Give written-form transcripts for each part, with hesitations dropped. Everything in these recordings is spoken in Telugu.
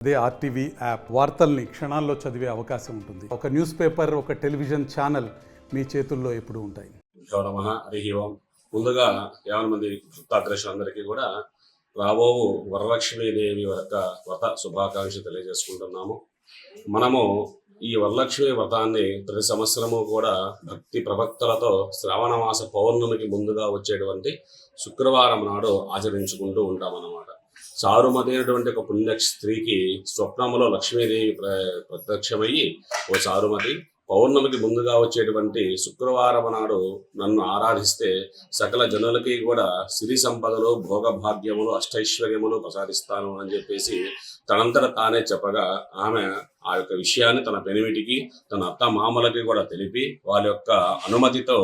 అదే ఆర్టీవీ యాప్ వార్తల్ని క్షణాల్లో చదివే అవకాశం ఉంటుంది. ఒక న్యూస్ పేపర్, ఒక టెలివిజన్ ఛానల్ మీ చేతుల్లో ఎప్పుడూ ఉంటాయి. ముందుగా 50 మంది భక్తాగ్రహులందరికీ కూడా రాబో వరలక్ష్మీదేవి యొక్క వ్రత శుభాకాంక్షలు తెలియజేసుకుంటున్నాము. మనము ఈ వరలక్ష్మి వ్రతాన్ని ప్రతి సంవత్సరము కూడా భక్తి ప్రవక్తలతో శ్రావణ మాస పౌర్ణమికి ముందుగా వచ్చేటువంటి శుక్రవారం నాడు ఆచరించుకుంటూ ఉంటామన్నమాట. చారుమతి అయినటువంటి ఒక పుణ్య స్త్రీకి స్వప్నంలో లక్ష్మీదేవి ప్రత్యక్షమయ్యి, ఓ చారుమతి, పౌర్ణమికి ముందుగా వచ్చేటువంటి శుక్రవారం నాడు నన్ను ఆరాధిస్తే సకల జనులకి కూడా సిరి సంపదలు, భోగభాగ్యములు, అష్టైశ్వర్యములు ప్రసాదిస్తాను అని చెప్పేసి తనంతట తానే చెప్పగా ఆమె ఆ యొక్క విషయాన్ని తన పెనిమిటికి, తన అత్త మామలకి కూడా తెలిపి వాళ్ళ యొక్క అనుమతితో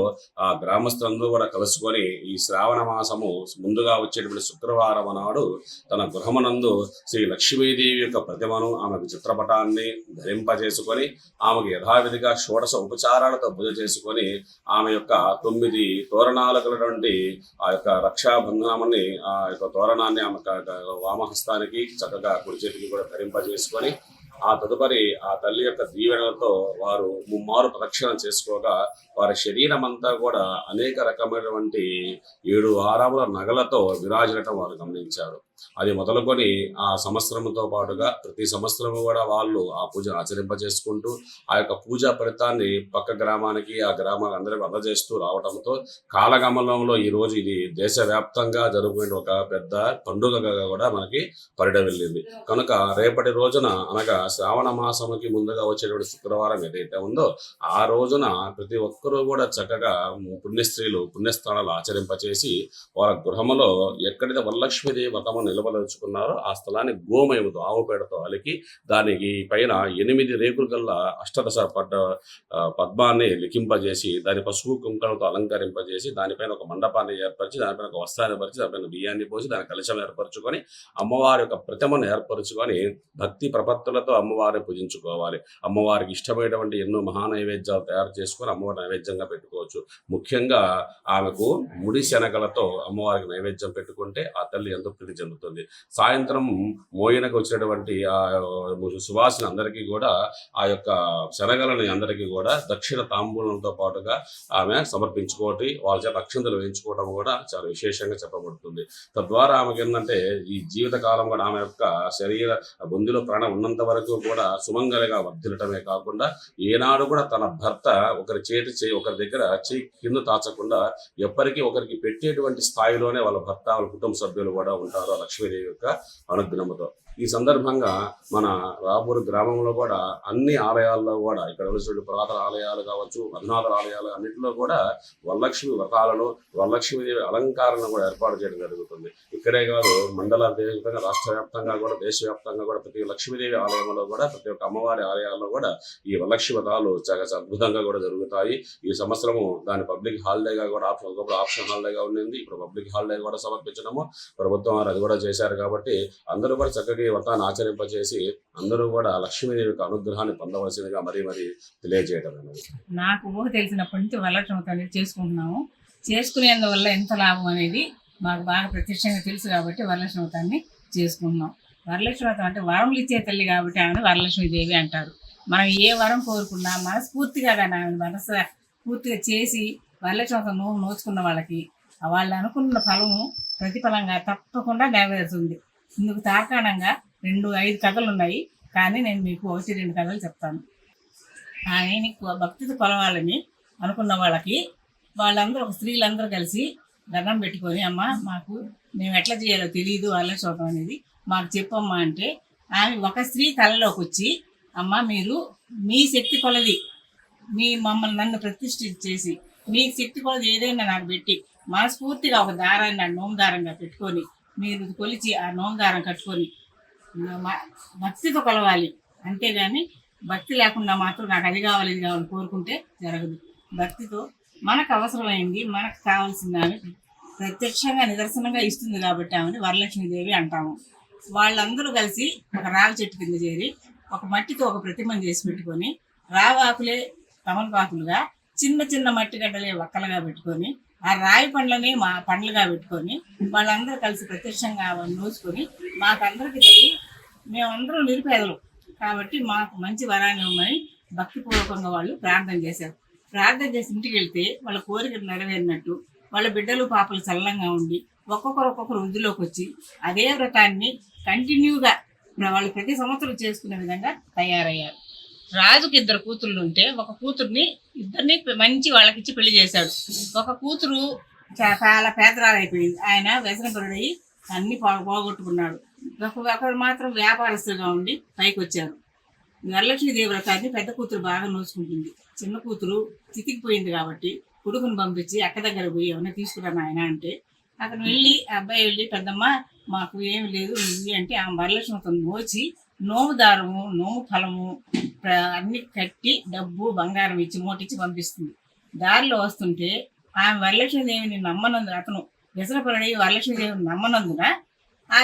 ఆ గ్రామస్తులందరూ కూడా కలుసుకొని ఈ శ్రావణ మాసము ముందుగా వచ్చేటువంటి శుక్రవారం నాడు తన గృహమునందు శ్రీ లక్ష్మీదేవి యొక్క ప్రతిమను, ఆమెకు చిత్రపటాన్ని ధరింపజేసుకొని ఆమెకు యథావిధిగా షోడశ ఉపచారాలతో పూజ చేసుకొని ఆమె యొక్క 9 తోరణాలు కలిగినటువంటి ఆ యొక్క రక్షాబంధనాన్ని, ఆ యొక్క తోరణాన్ని ఆమె వామహస్తానికి చక్కగా కుడి చేతికి కూడా ధరింపజేసుకొని ఆ తదుపరి ఆ తల్లి యొక్క దీవెనలతో వారు ముమ్మారు ప్రదక్షిణ చేసుకోగా వారి శరీరం అంతా కూడా అనేక రకమైనటువంటి 7 వారముల నగలతో విరాజిల్లటం వారు గమనించారు. అది మొదలుకొని ఆ సంవత్సరంతో పాటుగా ప్రతి సంవత్సరము కూడా వాళ్ళు ఆ పూజ ఆచరింపజేసుకుంటూ ఆ యొక్క పూజా ఫలితాన్ని పక్క గ్రామానికి, ఆ గ్రామానికి అందరికీ అందజేస్తూ రావడంతో కాలగమనంలో ఈ రోజు ఇది దేశవ్యాప్తంగా జరుగుతున్న ఒక పెద్ద పండుగగా కూడా మనకి పరిడవిల్లింది. కనుక రేపటి రోజున అనగా శ్రావణ మాసంకి ముందుగా వచ్చేటువంటి శుక్రవారం ఏదైతే ఉందో ఆ రోజున ప్రతి ఒక్కరూ కూడా చక్కగా పుణ్యస్త్రీలు పుణ్యస్థానాలు ఆచరింపచేసి వారి గృహములో ఎక్కడైతే వరలక్ష్మీదేవి వ్రతము నిలబలుచుకున్నారో ఆ స్థలాన్ని గోమయముతో, ఆవు పేడతో అలికి దానికి పైన 8 రేకులు గల్లా అష్టదశ పద్మాన్ని లిఖింపజేసి దాని పసుపు కుంకుమతో అలంకరింపజేసి దానిపైన ఒక మండపాన్ని ఏర్పరిచి దానిపైన ఒక వస్త్రాన్ని పరిచి దానిపైన బియ్యాన్ని పోసి దాని కలశం ఏర్పరచుకొని అమ్మవారి యొక్క ప్రతిమను ఏర్పరచుకొని భక్తి ప్రపత్తులతో అమ్మవారిని పూజించుకోవాలి. అమ్మవారికి ఇష్టమైనటువంటి ఎన్నో మహానైవేద్యాలు తయారు చేసుకొని అమ్మవారి నైవేద్యంగా పెట్టుకోవచ్చు. ముఖ్యంగా ఆమెకు ముడి శనగలతో అమ్మవారికి నైవేద్యం పెట్టుకుంటే ఆ తల్లి ఎంతో ప్రీతి చెందుతుంది. సాయంత్రం మోయనకు వచ్చినటువంటి ఆ సువాసన అందరికీ కూడా ఆ యొక్క శనగలని అందరికీ కూడా దక్షిణ తాంబూలంతో పాటుగా ఆమె సమర్పించుకోవటం, వాళ్ళ చేత అక్షంతలు వేయించుకోవడం కూడా చాలా విశేషంగా చెప్పబడుతుంది. తద్వారా ఆమెకి ఏంటంటే ఈ జీవితకాలం కూడా ఆమె యొక్క శరీర బొందిలో ప్రాణం ఉన్నంత వరకు కూడా సుమంగళిగా వర్ధిల్లటమే కాకుండా ఏనాడు కూడా తన భర్త ఒకరి ఒకరి దగ్గర చేయి కింద తాచకుండా ఎప్పటికీ ఒకరికి పెట్టేటువంటి స్థాయిలోనే వాళ్ళ భర్త, వాళ్ళ కుటుంబ సభ్యులు కూడా ఉంటారు లక్ష్మీదేవి యొక్క అనుగ్రహంతో. ఈ సందర్భంగా మన రాబూరు గ్రామంలో కూడా అన్ని ఆలయాల్లో కూడా ఇక్కడ ఉన్న పురాతన ఆలయాలు కావచ్చు, అధునాతన ఆలయాలు అన్నింటిలో కూడా వరలక్ష్మి వ్రతాలను, వరలక్ష్మీదేవి అలంకారాలను కూడా ఏర్పాటు చేయడం జరుగుతుంది. ఇక్కడే కాదు, మండల దేశంగా, రాష్ట్ర వ్యాప్తంగా కూడా, దేశవ్యాప్తంగా కూడా ప్రతి లక్ష్మీదేవి ఆలయంలో కూడా, ప్రతి ఒక్క అమ్మవారి ఆలయాల్లో కూడా ఈ వరలక్ష్మి వ్రతాలు చాలా అద్భుతంగా కూడా జరుగుతాయి. ఈ సంవత్సరము దాని పబ్లిక్ హాలిడేగా కూడా ఆప్షన్ హాలిడేగా ఉండింది. ఇప్పుడు పబ్లిక్ హాలిడే కూడా సమర్పించడము ప్రభుత్వం వారు అది కూడా చేశారు. కాబట్టి అందరూ కూడా చక్కగా వ్రతాన్ని ఆచరింపచేసి అందరూ కూడా లక్ష్మీదేవికి అనుగ్రహాన్ని పొందవలసిందిగా మరీ తెలియజేయడం అనేది. నాకు ఊహ తెలిసినప్పటి నుంచి వరలక్ష్మి వ్రతం అనేది చేసుకుంటున్నాము. చేసుకునేందువల్ల ఎంత లాభం అనేది మాకు బాగా ప్రత్యక్షంగా తెలుసు కాబట్టి వరలక్ష్మి వ్రతాన్ని చేసుకుంటున్నాం. వరలక్ష్మి వ్రతం అంటే వరములు ఇచ్చే తల్లి కాబట్టి ఆమె వరలక్ష్మీదేవి అంటారు. మనం ఏ వరం కోరుకున్నా మనస్ఫూర్తిగా కానీ ఆమె పూర్తిగా చేసి వరలక్ష్మి వ్రతం నోచుకున్న వాళ్ళకి వాళ్ళు అనుకున్న ఫలము ప్రతిఫలంగా తప్పకుండా నెరవేరుతుంది. ఇందుకు తార్కాణంగా 5 కథలు ఉన్నాయి, కానీ నేను మీకు 1-2 కథలు చెప్తాను. ఆయనని భక్తితో కొలవాలని అనుకున్న వాళ్ళకి వాళ్ళందరూ, ఒక స్త్రీలందరూ కలిసి దండం పెట్టుకొని, అమ్మ మాకు మేము ఎట్లా చేయాలో తెలియదు వరలక్ష్మి వ్రతం అనేది మాకు చెప్పమ్మా అంటే, ఆమె ఒక స్త్రీ కళలోకి వచ్చి, అమ్మ మీరు మీ శక్తి కొలది నన్ను ప్రతిష్ఠించేసి మీ శక్తి కొలది ఏదైనా నాకు పెట్టి మనస్ఫూర్తిగా ఒక దారాన్ని నాకు నోమదారంగా పెట్టుకొని మీరు కొలిచి ఆ నోమదారం కట్టుకొని భక్తితో కొలవాలి. అంతేగాని భక్తి లేకుండా మాత్రం నాకు అది కావాలి ఇది కావాలని కోరుకుంటే జరగదు. భక్తితో మనకు అవసరమైంది, మనకు కావాల్సింది ప్రత్యక్షంగా నిదర్శనంగా ఇస్తుంది కాబట్టి ఆమెని వరలక్ష్మీదేవి అంటాము. వాళ్ళందరూ కలిసి ఒక రావి చెట్టు కింద చేరి ఒక మట్టితో ఒక ప్రతిమను చేసి పెట్టుకొని రావాకులే తమలపాకులుగా, చిన్న చిన్న మట్టి గడ్డలే వక్కలుగా పెట్టుకొని ఆ రాయి పండ్లని మా పండ్లుగా పెట్టుకొని వాళ్ళందరూ కలిసి ప్రత్యక్షంగా నోచుకొని మాకందరికి మేమందరం నిరుపేదలు కాబట్టి మాకు మంచి వరాన్ని ఇవ్వమని భక్తిపూర్వకంగా వాళ్ళు ప్రార్థన చేశారు. ప్రార్థన చేసి ఇంటికి వెళ్తే వాళ్ళ కోరికలు నెరవేరినట్టు వాళ్ళ బిడ్డలు పాపలు చల్లంగా ఉండి ఒక్కొక్కరు వృద్ధిలోకి వచ్చి అదే వ్రతాన్ని కంటిన్యూగా వాళ్ళు ప్రతి సంవత్సరం చేసుకునే విధంగా తయారయ్యారు. రాజుకి 2 కూతుళ్ళు ఉంటే ఒక కూతుర్ని ఇద్దరిని మంచి వాళ్ళకిచ్చి పెళ్లి చేశాడు. ఒక కూతురు చాలా పేదరాలైపోయింది. ఆయన వ్యసనపరుడయి అన్ని పోగొట్టుకున్నాడు. ఒకరు మాత్రం వ్యాపారస్తులుగా ఉండి పైకి వచ్చారు. వరలక్ష్మీదేవి వ్రతాన్ని పెద్ద కూతురు బాగా నోచుకుంటుంది. చిన్న కూతురు చితికిపోయింది కాబట్టి కొడుకుని పంపించి అక్క దగ్గర పోయి ఏమన్నా తీసుకురాను ఆయన అంటే అతను వెళ్ళి అబ్బాయి వెళ్ళి పెద్దమ్మ మాకు ఏమి లేదు ఇవి అంటే ఆమె వరలక్ష్మితో నోచి నోము దారము నోము ఫలము అన్ని కట్టి డబ్బు బంగారం ఇచ్చి మూటిచ్చి పంపిస్తుంది. దారిలో వస్తుంటే ఆమె వరలక్ష్మీదేవిని నమ్మనందున అతను వ్యసనపరుడై వరలక్ష్మీదేవిని నమ్మనందున ఆ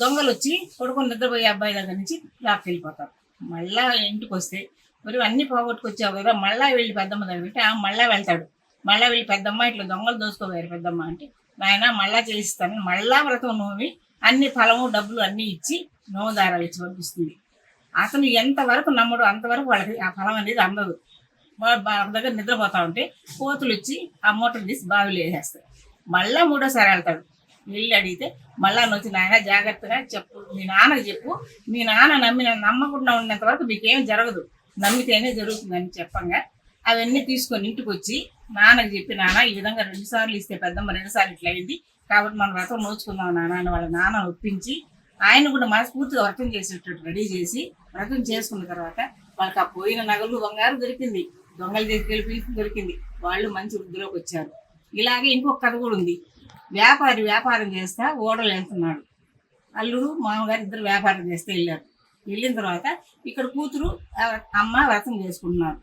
దొంగలు వచ్చి కొడుకుని నిద్రపోయే అబ్బాయి దగ్గర నుంచి లాక్కెళ్ళిపోతారు. మళ్ళా ఇంటికి వస్తే మరి అన్ని పోగొట్టుకొచ్చావు కదా మళ్ళా వెళ్ళి పెద్దమ్మ దగ్గర అంటే ఆమె మళ్ళా వెళ్తాడు. మళ్ళా వెళ్ళి పెద్దమ్మ ఇట్లా దొంగలు దోసుకోపోయారు పెద్దమ్మ అంటే నాయన మళ్ళా చేయిస్తాను మళ్ళా వ్రతం నోమి అన్ని ఫలము డబ్బులు అన్నీ ఇచ్చి నోదారాలు ఇచ్చి పంపిస్తుంది. అతను ఎంతవరకు నమ్మడు అంతవరకు వాళ్ళకి ఆ ఫలం అనేది అందదు. దగ్గర నిద్రపోతా ఉంటే కోతులు వచ్చి ఆ మూటలు తీసి బావిలో వేసేస్తాయి. మళ్ళా 3వసారి వెళ్తాడు. వెళ్ళి అడిగితే మళ్ళా వచ్చి నాయన జాగ్రత్తగా చెప్పు మీ నాన్నకి చెప్పు మీ నాన్న నమ్మకుండా ఉన్నంత వరకు మీకేం జరగదు నమ్మితేనే జరుగుతుందని చెప్పంగా అవన్నీ తీసుకొని ఇంటికి వచ్చి నాన్నకి చెప్పి నాన్న ఈ విధంగా 2 సార్లు ఇస్తే పెద్దమ్మ 2 సార్లు ఇట్లా అయింది కాబట్టి మనం వ్రతం నోచుకుందాం నాన్న అని వాళ్ళ నాన్న ఒప్పించి ఆయన కూడా మనస్ఫూర్తిగా వ్రతం చేసేటట్టు రెడీ చేసి వ్రతం చేసుకున్న తర్వాత వాళ్ళకి ఆ పోయిన నగలు బంగారు దొరికింది. దొంగలు తీసుకెళ్ళి దొరికింది. వాళ్ళు మంచి వృద్ధిలోకి వచ్చారు. ఇలాగే ఇంకొక కథ కూడా ఉంది. వ్యాపారం చేస్తా ఓడలు వెళ్తున్నాడు. అల్లుడు మామగారు ఇద్దరు వ్యాపారం చేస్తే వెళ్ళారు. వెళ్ళిన తర్వాత ఇక్కడ కూతురు అమ్మ వ్రతం చేసుకుంటున్నారు.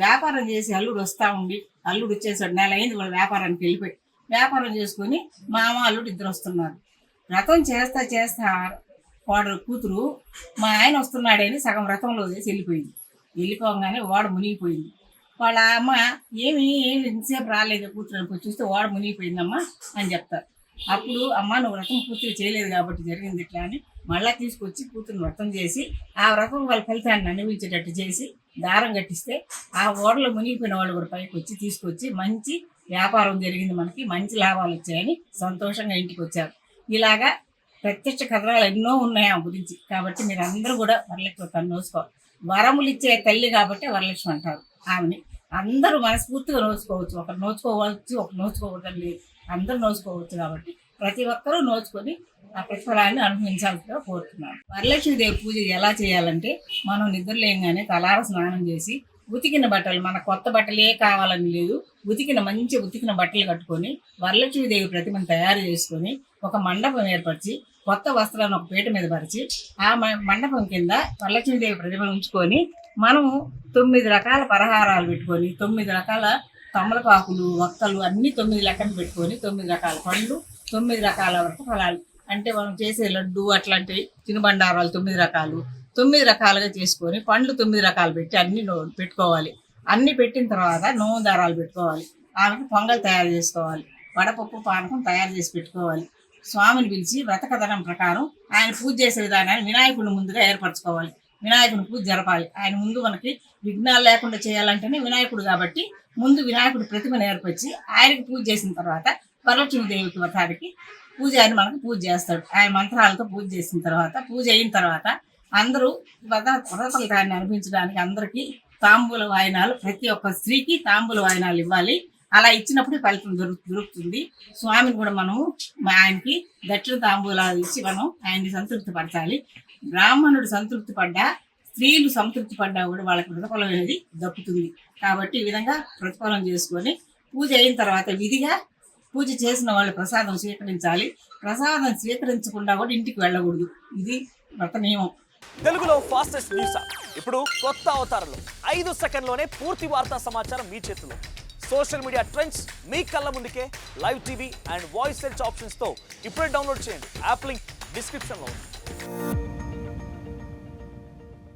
వ్యాపారం చేసి అల్లుడు వస్తూ ఉండి అల్లుడు వచ్చేసాడు. 1 నెల అయింది వాళ్ళు వ్యాపారానికి వెళ్ళిపోయి వ్యాపారం చేసుకొని మామ అల్లుడు ఇద్దరు వస్తున్నారు. వ్రతం చేస్తా కూతురు మా ఆయన వస్తున్నాడని సగం వ్రతంలో చేసి వెళ్ళిపోయింది. వెళ్ళిపోగానే ఓడ మునిగిపోయింది. వాళ్ళ అమ్మ ఏమి ఇంతసేపు రాలేదు కూతురు అనుకో చూస్తే ఓడ మునిగిపోయిందమ్మా అని చెప్తారు. అప్పుడు అమ్మ నువ్వు వ్రతం పూర్తిగా చేయలేదు కాబట్టి జరిగింది ఇట్లా అని మళ్ళీ తీసుకొచ్చి కూతురుని వ్రతం చేసి ఆ వ్రతం వాళ్ళ ఫలితాన్ని అనుభవించేటట్టు చేసి దారం కట్టిస్తే ఆ ఓడలో మునిగిపోయిన వాళ్ళు కూడా పైకి వచ్చి తీసుకొచ్చి మంచి వ్యాపారం జరిగింది మనకి మంచి లాభాలు వచ్చాయని సంతోషంగా ఇంటికి వచ్చారు. ఇలాగా ప్రత్యక్ష కథనాలు ఎన్నో ఉన్నాయి ఆ గురించి. కాబట్టి మీరు అందరూ కూడా వరలక్ష్మి వ్రతాన్ని నోచుకోవాలి. వరములు ఇచ్చే తల్లి కాబట్టి వరలక్ష్మి అంటారు ఆమెని. అందరూ మనస్ఫూర్తిగా నోచుకోవచ్చు. ఒకరు నోచుకోవచ్చు ఒకరు నోచుకోవద్దని లేదు. అందరూ నోచుకోవచ్చు కాబట్టి ప్రతి ఒక్కరూ నోచుకొని ఆ ప్రతిఫలాన్ని అనుభవించాల్సిగా కోరుతున్నాను. వరలక్ష్మీదేవి పూజ ఎలా చేయాలంటే మనం నిద్రలేయంగానే తలార స్నానం చేసి ఉతికిన బట్టలు మన కొత్త బట్టలే కావాలని లేదు ఉతికిన బట్టలు కట్టుకొని వరలక్ష్మీదేవి ప్రతిమను తయారు చేసుకొని ఒక మండపం ఏర్పరిచి కొత్త వస్త్రాలను ఒక పీట మీద పరిచి ఆ మండపం కింద వరలక్ష్మీదేవి ప్రతిమను ఉంచుకొని మనము 9 రకాల పలహారాలు పెట్టుకొని 9 రకాల తమలపాకులు వక్కలు అన్ని 9 లెక్కన పెట్టుకొని 9 రకాల పండ్లు 9 రకాల వరకు ఫలాలు అంటే మనం చేసే లడ్డు అట్లాంటి తినుబండారాలు 9 రకాలు 9 రకాలుగా చేసుకొని పండ్లు 9 రకాలు పెట్టి అన్ని పెట్టుకోవాలి. అన్ని పెట్టిన తర్వాత నోము దారాలు పెట్టుకోవాలి. ఆమెకు పొంగల్ తయారు చేసుకోవాలి. వడపప్పు పానకం తయారు చేసి పెట్టుకోవాలి. స్వామిని పిలిచి వ్రత కథనం ప్రకారం ఆయన పూజ చేసే విధానాన్ని వినాయకుడిని ముందుగా ఏర్పరచుకోవాలి. వినాయకుని పూజ జరపాలి. ఆయన ముందు మనకి విఘ్నాలు లేకుండా చేయాలంటేనే వినాయకుడు కాబట్టి ముందు వినాయకుడి ప్రతిమను ఏర్పరిచి ఆయనకి పూజ చేసిన తర్వాత వరలక్ష్మీదేవికి వ్రతానికి పూజారి మనకు పూజ చేస్తాడు. ఆయన మంత్రాలతో పూజ చేసిన తర్వాత పూజ అయిన తర్వాత అందరూ వ్రతాన్ని అనిపించడానికి అందరికీ తాంబూల వాయనాలు ప్రతి ఒక్క స్త్రీకి తాంబూల వాయనాలు ఇవ్వాలి. అలా ఇచ్చినప్పుడు ఫలితం దొరుకుతుంది. స్వామిని కూడా మనము ఆయనకి దక్షిణ తాంబూలాలు ఇచ్చి మనం ఆయన్ని సంతృప్తి పరచాలి. బ్రాహ్మణుడు సంతృప్తి పడ్డా స్త్రీలు సంతృప్తి పడ్డా కూడా వాళ్ళకి ప్రతిఫలం అనేది దక్కుతుంది. కాబట్టి ఈ విధంగా ప్రతిఫలం చేసుకొని పూజ అయిన తర్వాత విధిగా పూజ చేసిన వాళ్ళు ప్రసాదం స్వీకరించాలి. ప్రసాదం స్వీకరించకుండా కూడా ఇంటికి వెళ్ళకూడదు. ఇది వ్రత నియమం. తెలుగులో ఫాస్టెస్ట్ న్యూస్ ఇప్పుడు కొత్త అవతారంలో 5 సెకండ్లోనే పూర్తి వార్తా సమాచారం మీ చేతిలో. సోషల్ మీడియా ట్రెండ్స్ మీ కళ్ళ ముందుకే live TV and voice search ఆప్షన్స్తో ఇప్పుడే డౌన్లోడ్ చేయండి. యాప్ లింక్ డిస్క్రిప్షన్లో ఉంది.